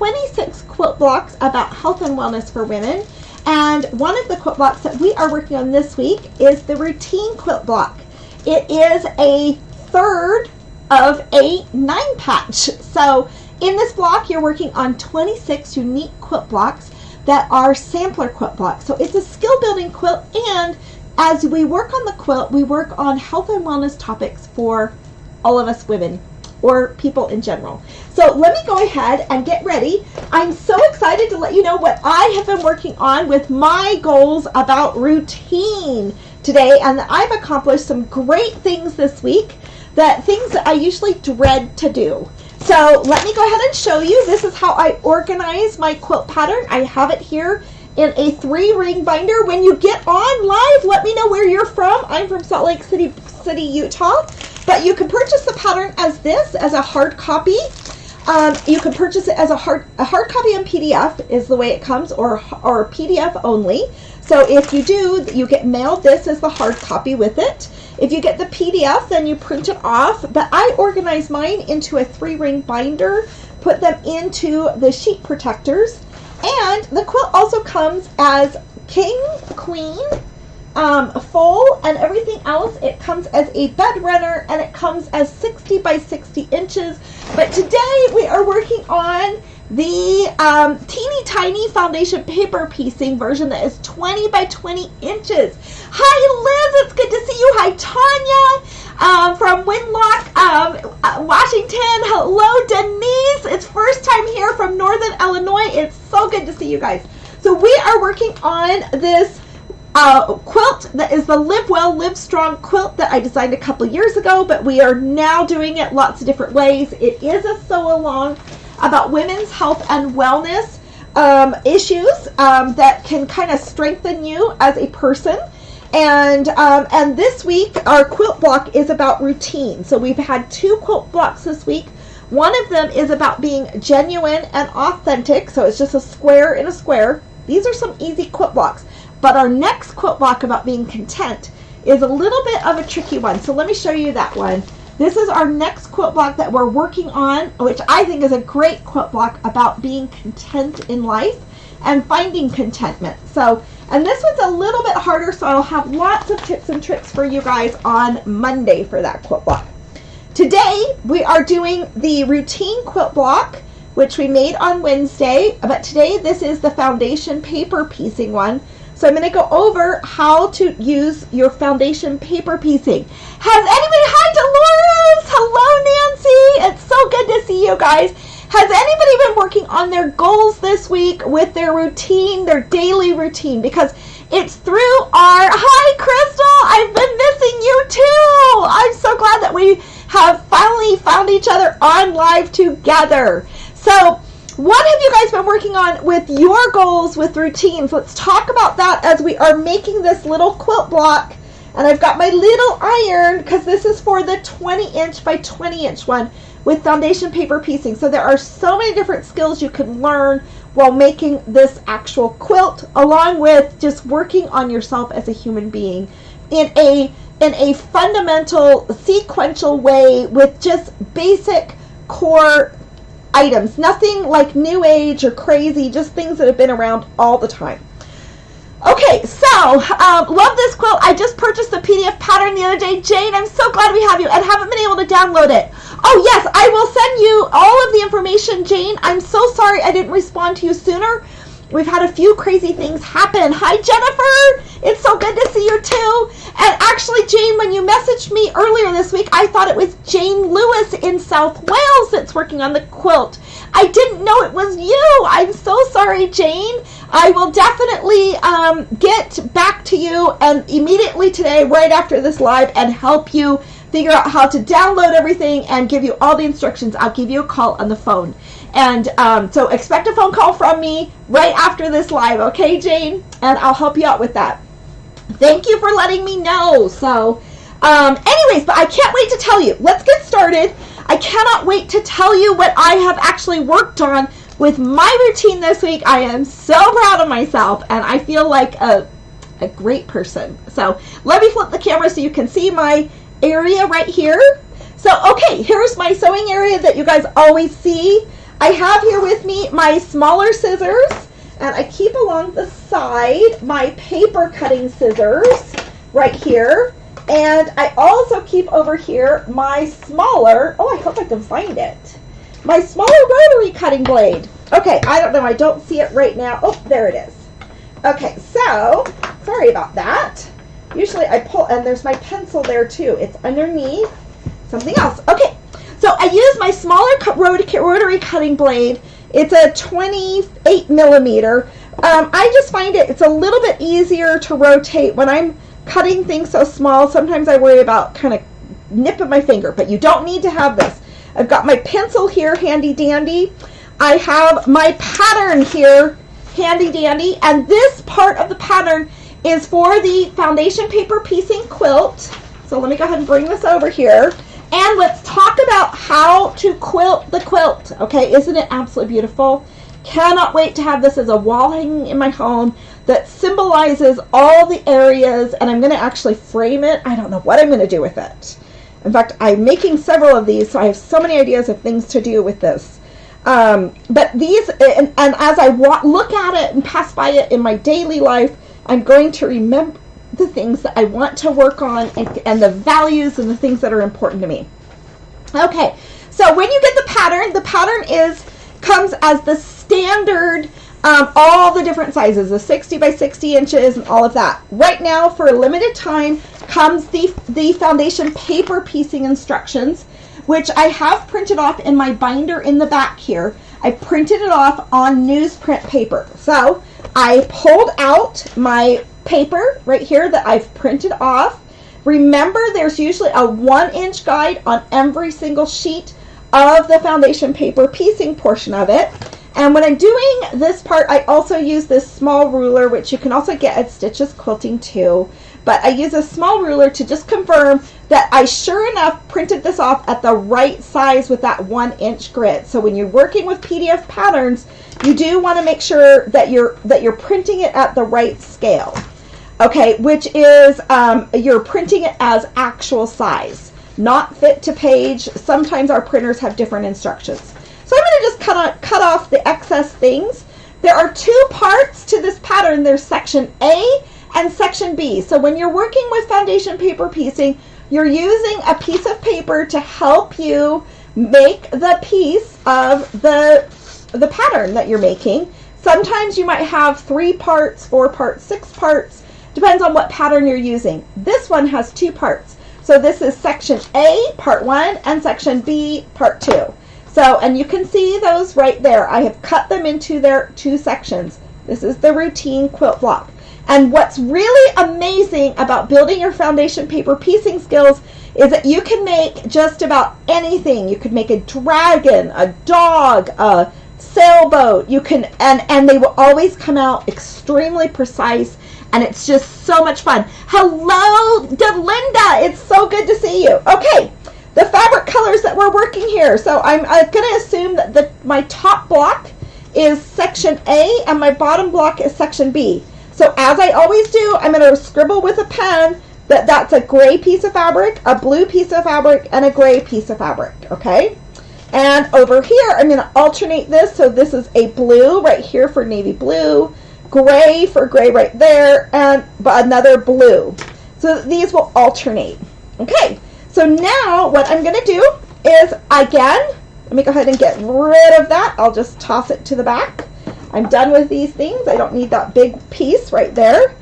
26 quilt blocks about health and wellness for women. And one of the quilt blocks that we are working on this week is the routine quilt block. It is a third of a 9-patch. So in this block, you're working on 26 unique quilt blocks that are sampler quilt blocks. So it's a skill building quilt, and as we work on the quilt, we work on health and wellness topics for all of us women or people in general. So let me go ahead and get ready. I'm so excited to let you know what I have been working on with my goals about routine today, and I've accomplished some great things this week, things that I usually dread to do. So let me go ahead and show you. This is how I organize my quilt pattern. I have it here in a 3-ring binder. When you get on live, let me know where you're from. I'm from Salt Lake City, Utah. But you can purchase the pattern as this, as a hard copy. You can purchase it as a hard copy and PDF is the way it comes, or PDF only. So if you do, you get mailed this as the hard copy with it. If you get the PDF, then you print it off. But I organize mine into a 3-ring binder, put them into the sheet protectors. And the quilt also comes as king, queen, full, and everything else. It comes as a bed runner, and it comes as 60 by 60 inches. But today we are working on the teeny tiny foundation paper piecing version that is 20 by 20 inches. Hi Liz, it's good to see you. Hi Tanya from Winlock, Washington. Hello Denise, it's first time here from Northern Illinois. It's so good to see you guys. So we are working on this quilt that is the Live Well, Live Strong quilt that I designed a couple years ago, but we are now doing it lots of different ways. It is a sew along about women's health and wellness issues that can kind of strengthen you as a person. And this week our quilt block is about routine. So we've had 2 quilt blocks this week. One of them is about being genuine and authentic. So it's just a square in a square. These are some easy quilt blocks. But our next quilt block about being content is a little bit of a tricky one. So let me show you that one. This is our next quilt block that we're working on, which I think is a great quilt block about being content in life and finding contentment. So, and this one's a little bit harder, so I'll have lots of tips and tricks for you guys on Monday for that quilt block. Today, we are doing the routine quilt block, which we made on Wednesday, but today this is the foundation paper piecing one. So I'm going to go over how to use your foundation paper piecing. Has anybody, hi Dolores, hello Nancy, it's so good to see you guys. Has anybody been working on their goals this week with their routine, their daily routine? Because it's through our, hi Crystal, I've been missing you too. I'm so glad that we have finally found each other on live together. So what have you guys been working on with your goals with routines? Let's talk about that as we are making this little quilt block. And I've got my little iron because this is for the 20-inch by 20-inch one with foundation paper piecing. So there are so many different skills you can learn while making this actual quilt, along with just working on yourself as a human being in a fundamental, sequential way with just basic core items. Nothing like new age or crazy, just things that have been around all the time. Okay, so love this quilt. I just purchased the PDF pattern the other day. Jane, I'm so glad we have you and haven't been able to download it. Oh yes, I will send you all of the information, Jane. I'm so sorry I didn't respond to you sooner. We've had a few crazy things happen. Hi, Jennifer. It's so good to see you too. And actually, Jane, when you messaged me earlier this week, I thought it was Jane Lewis in South Wales that's working on the quilt. I didn't know it was you. I'm so sorry, Jane. I will definitely get back to you and immediately today, right after this live, and help you figure out how to download everything and give you all the instructions. I'll give you a call on the phone. And so expect a phone call from me right after this live, okay, Jane? And I'll help you out with that. Thank you for letting me know. So anyways, but I can't wait to tell you. Let's get started. I cannot wait to tell you what I have actually worked on with my routine this week. I am so proud of myself, and I feel like a great person. So let me flip the camera so you can see my area right here. So, okay, here's my sewing area that you guys always see. I have here with me my smaller scissors, and I keep along the side my paper cutting scissors right here. And I also keep over here my smaller, oh, I hope I can find it, my smaller rotary cutting blade. Okay, I don't know, I don't see it right now. Oh, there it is. Okay, so, sorry about that. Usually I pull, and there's my pencil there too. It's underneath something else. Okay, so I use my smaller rotary cutting blade. It's a 28 millimeter. I just find it's a little bit easier to rotate when I'm cutting things so small. Sometimes I worry about kind of nipping my finger, but you don't need to have this. I've got my pencil here, handy dandy. I have my pattern here, handy dandy, and this part of the pattern is for the foundation paper piecing quilt. So let me go ahead and bring this over here, and let's talk about how to quilt the quilt. Okay, isn't it absolutely beautiful? Cannot wait to have this as a wall hanging in my home that symbolizes all the areas, and I'm going to actually frame it. I don't know what I'm going to do with it. In fact, I'm making several of these, so I have so many ideas of things to do with this. But these, and as I look at it and pass by it in my daily life, I'm going to remember the things that I want to work on, and the values and the things that are important to me. Okay, so when you get the pattern comes as the standard, all the different sizes, the 60 by 60 inches and all of that. Right now, for a limited time, comes the foundation paper piecing instructions, which I have printed off in my binder in the back here. I printed it off on newsprint paper. So I pulled out my paper right here that I've printed off. Remember, there's usually a 1-inch guide on every single sheet of the foundation paper piecing portion of it. And when I'm doing this part, I also use this small ruler, which you can also get at Stitches Quilting too. But I use a small ruler to just confirm that I sure enough printed this off at the right size with that 1-inch grid. So when you're working with PDF patterns, you do want to make sure that you're printing it at the right scale. Okay, which is you're printing it as actual size, not fit to page. Sometimes our printers have different instructions. So I'm going to just cut off the excess things. There are 2 parts to this pattern. There's section A and section B. So when you're working with foundation paper piecing, you're using a piece of paper to help you make the piece of the pattern that you're making. Sometimes you might have 3 parts, 4 parts, 6 parts. Depends on what pattern you're using. This one has 2 parts. So this is section A, part 1, and section B, part 2. So, and you can see those right there. I have cut them into their 2 sections. This is the routine quilt block. And what's really amazing about building your foundation paper piecing skills is that you can make just about anything. You could make a dragon, a dog, a sailboat. You can, and they will always come out extremely precise, and it's just so much fun. Hello, Delinda. It's so good to see you. Okay. The fabric colors that we're working here. So I'm going to assume that my top block is section A and my bottom block is section B. So as I always do, I'm going to scribble with a pen that's a gray piece of fabric, a blue piece of fabric, and a gray piece of fabric, okay? And over here, I'm going to alternate this. So this is a blue right here for navy blue, gray for gray right there, and another blue. So these will alternate, okay? So now what I'm going to do is, again, let me go ahead and get rid of that. I'll just toss it to the back. I'm done with these things. I don't need that big piece right there.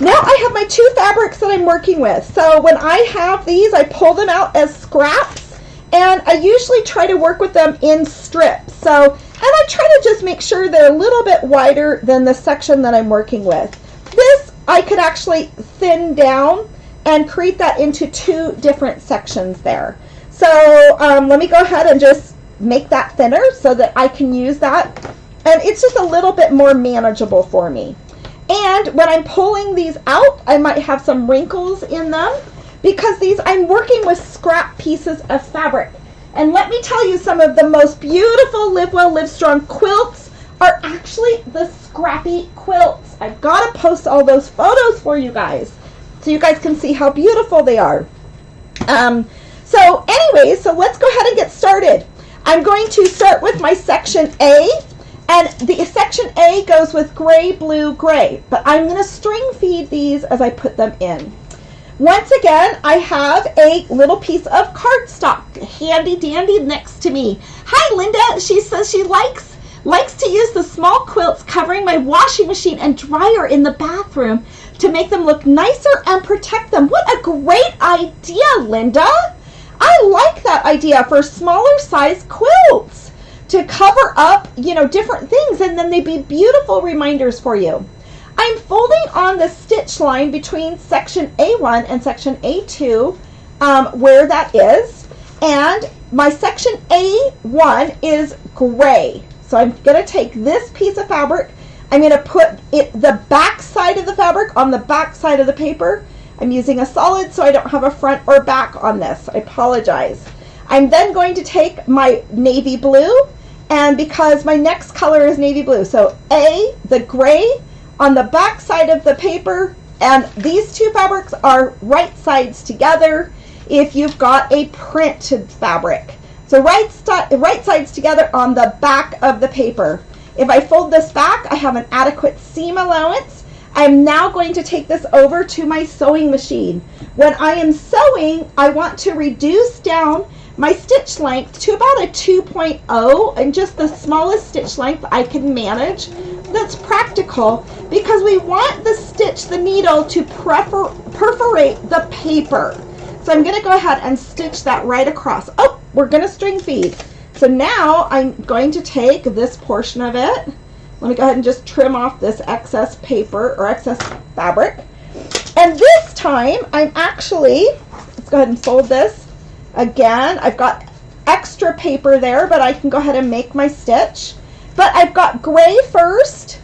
Now I have my 2 fabrics that I'm working with. So when I have these, I pull them out as scraps, and I usually try to work with them in strips. So, and I try to just make sure they're a little bit wider than the section that I'm working with. This I could actually thin down and create that into 2 different sections there. So let me go ahead and just make that thinner so that I can use that. And it's just a little bit more manageable for me. And when I'm pulling these out, I might have some wrinkles in them because I'm working with scrap pieces of fabric. And let me tell you, some of the most beautiful Live Well, Live Strong quilts are actually the scrappy quilts. I've got to post all those photos for you guys, so you guys can see how beautiful they are. So anyways, so let's go ahead and get started. I'm going to start with my section A, and the section A goes with gray, blue, gray, but I'm going to string feed these as I put them in. Once again, I have a little piece of cardstock handy dandy next to me. Hi, Linda. She says she likes to use the small quilts covering my washing machine and dryer in the bathroom to make them look nicer and protect them. What a great idea, Linda. I like that idea for smaller size quilts to cover up, different things, and then they'd be beautiful reminders for you. I'm folding on the stitch line between section A1 and section A2, where that is, and my section A1 is gray. So I'm going to take this piece of fabric, I'm going to put the back side of the fabric on the back side of the paper. I'm using a solid so I don't have a front or back on this. I apologize. I'm then going to take my navy blue, and because my next color is navy blue, so the gray on the back side of the paper, and these two fabrics are right sides together if you've got a printed fabric. So right sides together on the back of the paper. If I fold this back, I have an adequate seam allowance. I'm now going to take this over to my sewing machine. When I am sewing, I want to reduce down my stitch length to about a 2.0, and just the smallest stitch length I can manage. That's practical because we want the needle to perforate the paper. So I'm going to go ahead and stitch that right across. Oh, we're going to string feed. So now I'm going to take this portion of it. Let me go ahead and just trim off this excess paper or excess fabric. And this time I'm actually, let's go ahead and fold this. Again, I've got extra paper there, but I can go ahead and make my stitch. But I've got gray first,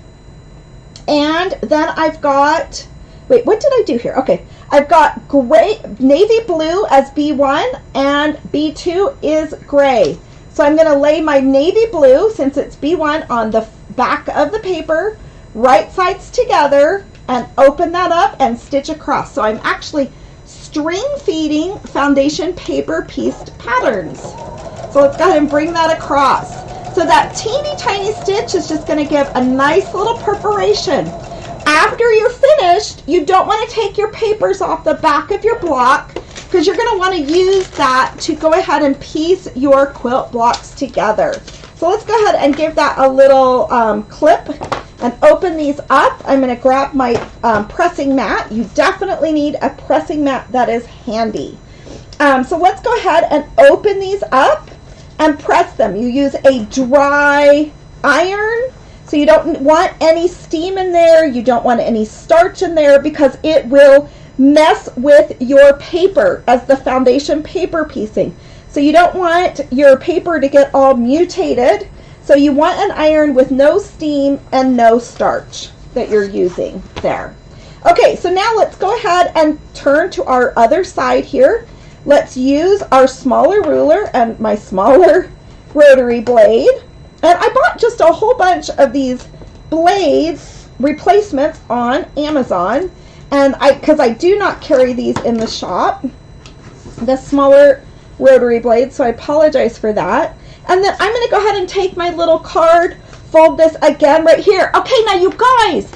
and then I've got, wait, what did I do here? Okay, I've got gray, navy blue as B1, and B2 is gray. So I'm going to lay my navy blue, since it's B1, on the back of the paper, right sides together, and open that up and stitch across. So I'm actually string feeding foundation paper pieced patterns. So let's go ahead and bring that across. So that teeny tiny stitch is just going to give a nice little perforation. After you're finished, you don't want to take your papers off the back of your block, because you're going to want to use that to go ahead and piece your quilt blocks together. So let's go ahead and give that a little clip and open these up. I'm going to grab my pressing mat. You definitely need a pressing mat that is handy. So let's go ahead and open these up and press them. You use a dry iron, so you don't want any steam in there. You don't want any starch in there, because it will mess with your paper as the foundation paper piecing. So you don't want your paper to get all mutated. So you want an iron with no steam and no starch that you're using there. Okay, so now let's go ahead and turn to our other side here. Let's use our smaller ruler and my smaller rotary blade. And I bought just a whole bunch of these blades replacements on Amazon. And because I do not carry these in the shop, the smaller rotary blades, so I apologize for that. And then I'm going to go ahead and take my little card, fold this again right here. Okay, now you guys,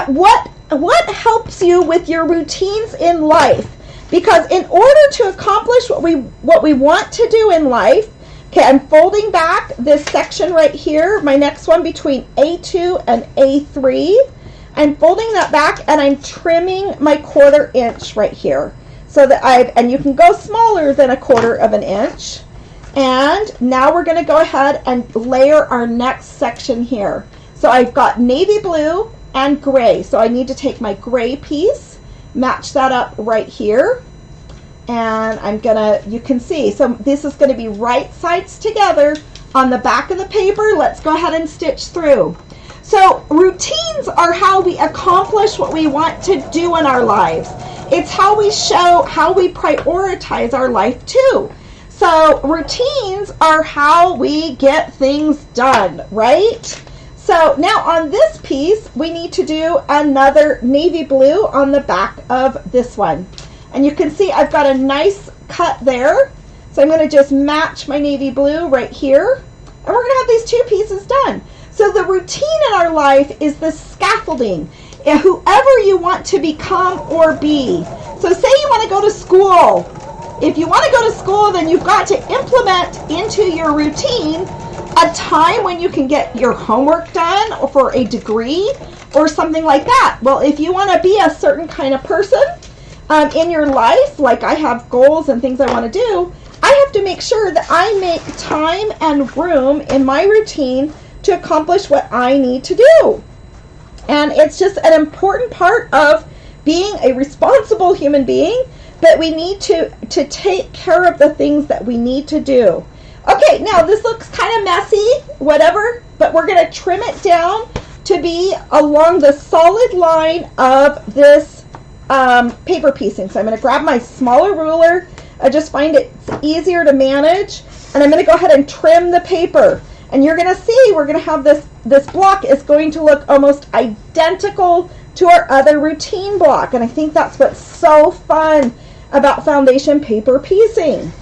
what helps you with your routines in life? Because in order to accomplish what we want to do in life, okay, I'm folding back this section right here, my next one between A2 and A3. I'm folding that back, and I'm trimming my 1/4 inch right here, so that and you can go smaller than a 1/4 of an inch. And now we're going to go ahead and layer our next section here. So I've got navy blue and gray, so I need to take my gray piece, match that up right here, and I'm gonna, you can see, so this is going to be right sides together on the back of the paper. Let's go ahead and stitch through. So routines are how we accomplish what we want to do in our lives. It's how we show how we prioritize our life too. So routines are how we get things done, right? So now on this piece, we need to do another navy blue on the back of this one. And you can see I've got a nice cut there. So So I'm going to just match my navy blue right here. And we're going to have these 2 pieces done. So the routine in our life is the scaffolding. Whoever you want to become or be. So say you want to go to school. If you want to go to school, then you've got to implement into your routine a time when you can get your homework done or for a degree or something like that. Well, if you want to be a certain kind of person in your life, like I have goals and things I want to do, I have to make sure that I make time and room in my routine to accomplish what I need to do. And it's just an important part of being a responsible human being that we need to take care of the things that we need to do. Okay, now this looks kind of messy, whatever, but we're going to trim it down to be along the solid line of this paper piecing. So I'm going to grab my smaller ruler. I just find it easier to manage, and I'm going to go ahead and trim the paper. And you're going to see we're going to have this block is going to look almost identical to our other routine block. And I think that's what's so fun about foundation paper piecing.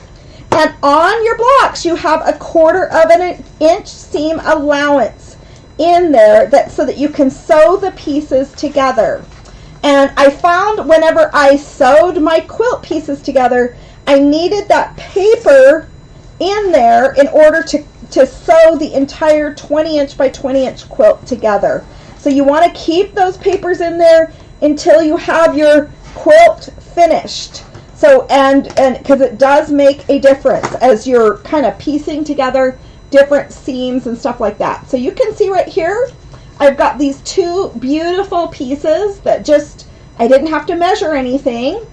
And on your blocks, you have 1/4 of an inch seam allowance in there so that you can sew the pieces together. And I found whenever I sewed my quilt pieces together, I needed that paper in there in order to sew the entire 20-inch by 20-inch quilt together. So you want to keep those papers in there until you have your quilt finished. So, and because it does make a difference as you're kind of piecing together different seams and stuff like that. So you can see right here, I've got these 2 beautiful pieces that just, I didn't have to measure anything.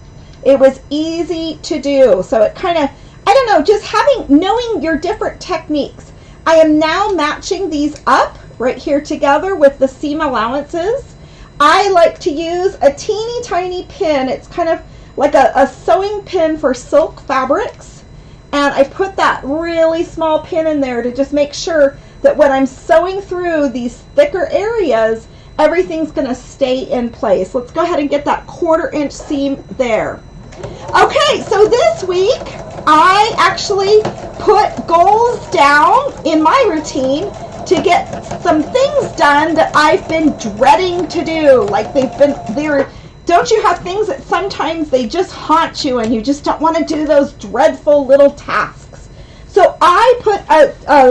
It was easy to do. So it kind of, I don't know, just knowing your different techniques. I am now matching these up right here together with the seam allowances. I like to use a teeny tiny pin. It's kind of like a sewing pin for silk fabrics. And I put that really small pin in there to just make sure that when I'm sewing through these thicker areas, everything's going to stay in place. Let's go ahead and get that 1/4 inch seam there. Okay, so this week I actually put goals down in my routine to get some things done that I've been dreading to do. Like don't you have things that sometimes they just haunt you and you just don't want to do those dreadful little tasks? So I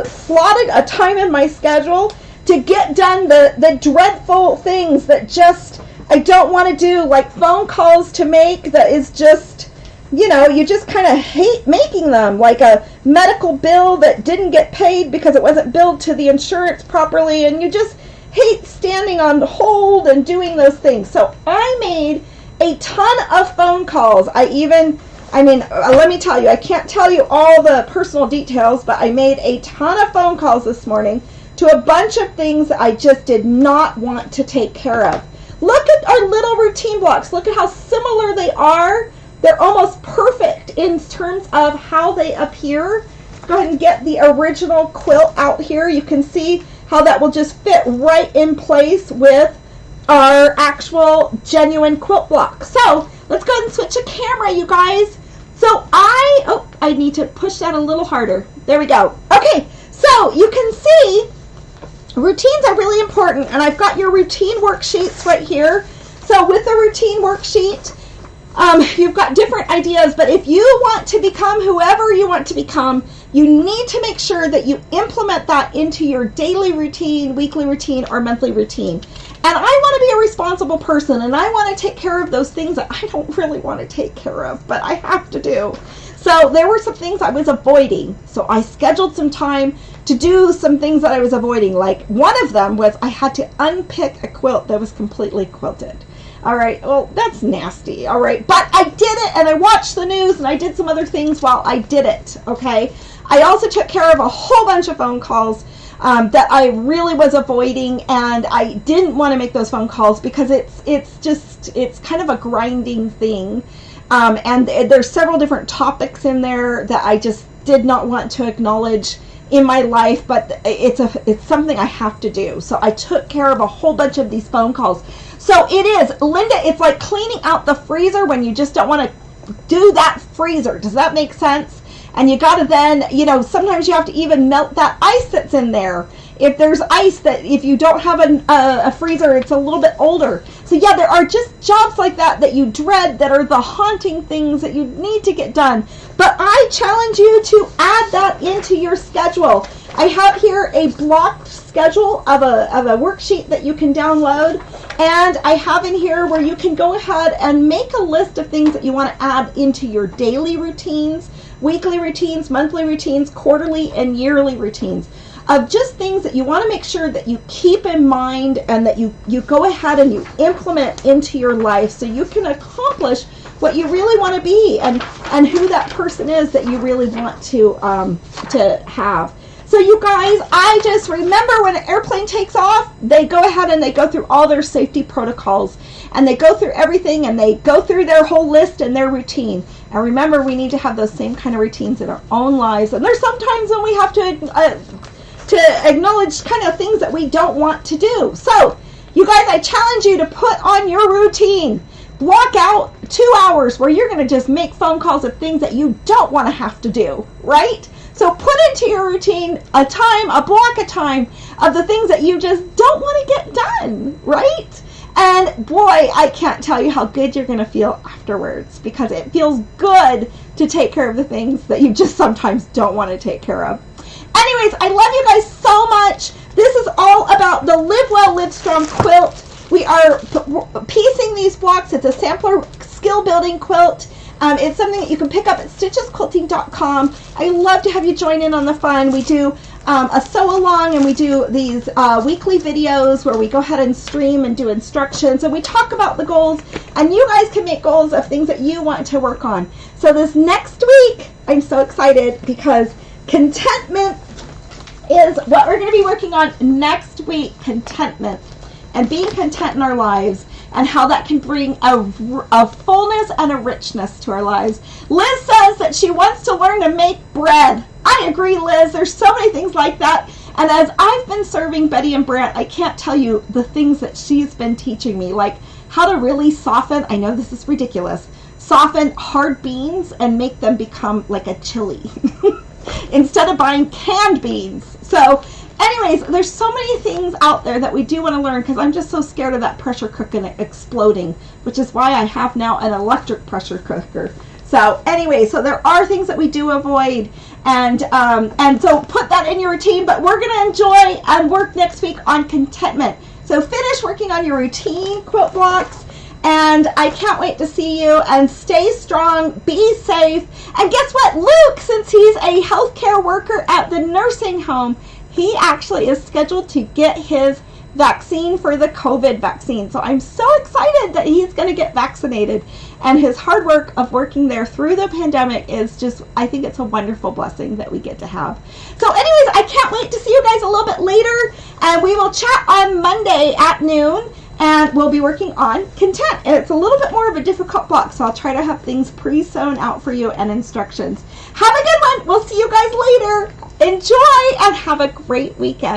slotted a time in my schedule to get done the dreadful things that just I don't want to do, like phone calls to make that is just, you just kind of hate making them, like a medical bill that didn't get paid because it wasn't billed to the insurance properly, and you just hate standing on hold and doing those things. So I made a ton of phone calls. Let me tell you, I can't tell you all the personal details, but I made a ton of phone calls this morning to a bunch of things that I just did not want to take care of. Look at our little routine blocks. Look at how similar they are. They're almost perfect in terms of how they appear. Go ahead and get the original quilt out here. You can see how that will just fit right in place with our actual genuine quilt block. So let's go ahead and switch the camera, you guys. So I need to push that a little harder. There we go. Okay, so you can see routines are really important, and I've got your routine worksheets right here. So with the routine worksheet, you've got different ideas, but if you want to become whoever you want to become, you need to make sure that you implement that into your daily routine, weekly routine, or monthly routine. And I want to be a responsible person, and I want to take care of those things that I don't really want to take care of, but I have to do. So there were some things I was avoiding. So I scheduled some time to do some things that I was avoiding. Like one of them was I had to unpick a quilt that was completely quilted. All right, well, that's nasty. All right, but I did it, and I watched the news, and I did some other things while I did it, okay? I also took care of a whole bunch of phone calls that I really was avoiding, and I didn't want to make those phone calls because it's kind of a grinding thing. And there's several different topics in there that I just did not want to acknowledge in my life, but it's something I have to do. So I took care of a whole bunch of these phone calls. So it is, Linda, it's like cleaning out the freezer when you just don't want to do that freezer. Does that make sense? And you got to then, sometimes you have to even melt that ice that's in there. If there's ice that, if you don't have a freezer, it's a little bit older. So yeah, there are just jobs like that you dread, that are the haunting things that you need to get done. But I challenge you to add that into your schedule. I have here a blocked schedule of a worksheet that you can download. And I have in here where you can go ahead and make a list of things that you want to add into your daily routines, weekly routines, monthly routines, quarterly and yearly routines, of just things that you want to make sure that you keep in mind and that you go ahead and you implement into your life so you can accomplish what you really want to be and who that person is that you really want to have. So you guys, I just remember when an airplane takes off, they go ahead and they go through all their safety protocols, and they go through everything, and they go through their whole list and their routine. And remember, we need to have those same kind of routines in our own lives. And there's sometimes when we have to acknowledge kind of things that we don't want to do. So you guys, I challenge you to put on your routine. Block out 2 hours where you're going to just make phone calls of things that you don't want to have to do, right? So put into your routine a block of time of the things that you just don't want to get done, right? And boy, I can't tell you how good you're going to feel afterwards, because it feels good to take care of the things that you just sometimes don't want to take care of. Anyways, I love you guys so much. This is all about the Live Well, Live Strong quilt. We are piecing these blocks. It's a sampler skill building quilt. It's something that you can pick up at stitchesquilting.com. I love to have you join in on the fun. We do a sew along, and we do these weekly videos where we go ahead and stream and do instructions, and we talk about the goals, and you guys can make goals of things that you want to work on. So this next week, I'm so excited because contentment is what we're going to be working on next week. Contentment and being content in our lives, and how that can bring a fullness and a richness to our lives. Liz says that she wants to learn to make bread. I agree, Liz. There's so many things like that. And as I've been serving Betty and Brant, I can't tell you the things that she's been teaching me, like how to really soften, I know this is ridiculous, soften hard beans and make them become like a chili instead of buying canned beans. So anyways, there's so many things out there that we do want to learn, because I'm just so scared of that pressure cooker exploding, which is why I have now an electric pressure cooker. So anyway, so there are things that we do avoid, and so put that in your routine. But we're going to enjoy and work next week on contentment. So finish working on your routine quilt blocks, and I can't wait to see you. And stay strong, be safe, and guess what? Luke, since he's a healthcare worker at the nursing home, he actually is scheduled to get his vaccine for the COVID vaccine. So I'm so excited that he's going to get vaccinated. And his hard work of working there through the pandemic is just, I think it's a wonderful blessing that we get to have. So anyways, I can't wait to see you guys a little bit later. And we will chat on Monday at noon. And we'll be working on content. It's a little bit more of a difficult block, so I'll try to have things pre-sewn out for you and instructions. Have a good one. We'll see you guys later. Enjoy and have a great weekend.